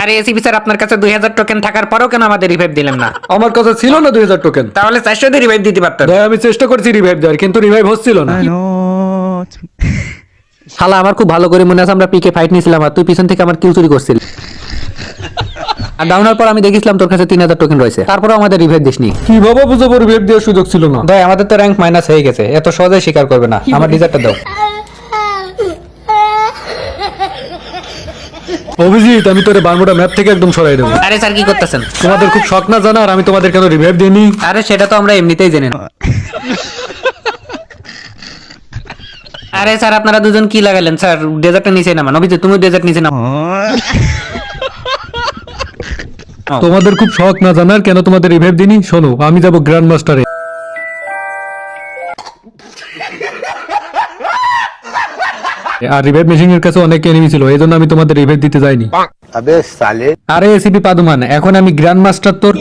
আরে ACP sir, আপনার কাছে 2000 টোকেন থাকার পরেও কেন আমাদের রিভাইভ দিলেন না? আমার কাছে ছিল না 2000 টোকেন। তাহলে 400 দিয়ে রিভাইভ দিতে পারতেন। ভাই আমি চেষ্টা করছি রিভাইভ দেওয়ার, কিন্তু রিভাইভ হচ্ছিল না। শালা আমার খুব ভালো করে মনে আছে, আমরা পিকে ফাইট নিয়েছিলাম আর তুই পিছন থেকে আমার কিল চুরি করছিলি। আর ডাউনার পর আমি দেখেছিলাম তোর কাছে 3000 টোকেন রয়েছে, তারপরে আমাদের রিভাইভ দিসনি। কিভাবে বুঝবো রিভাইভ দেওয়ার সুযোগ ছিল না? ভাই আমাদের তো র্যাঙ্ক মাইনাস হয়ে গেছে, এত সহজে স্বীকার করবে না। আমার ডিজার্টটা দাও। অভিজিৎ, আমি তোরে বারমুডা ম্যাপ থেকে একদম সরাই দেবো। আরে স্যার কি করতেছেন? তোমাদের খুব শখ না জানা আর আমি তোমাদের কেন রিভাইভ দিইনি? আরে সেটা তো আমরা এমনিতেই জেনে না। আরে স্যার আপনারা দুজন কি লাগালেন? স্যার ডেজার্টটা নিচে নামান। অভিজিৎ তুমি ডেজার্ট নিচে নামো। তোমাদের খুব শখ না জানার কেন তোমাদের রিভাইভ দিইনি? শোনো, আমি যাব গ্র্যান্ড মাস্টারে। আর রিভাইভ মেশিন এর কাছে অনেক এনিমি ছিল, এই জন্য আমি তোমাদের রিভাইভ দিতে যাইনি। আরে এসিপি পাদুমান, এখন আমি গ্র্যান্ড মাস্টার তোর।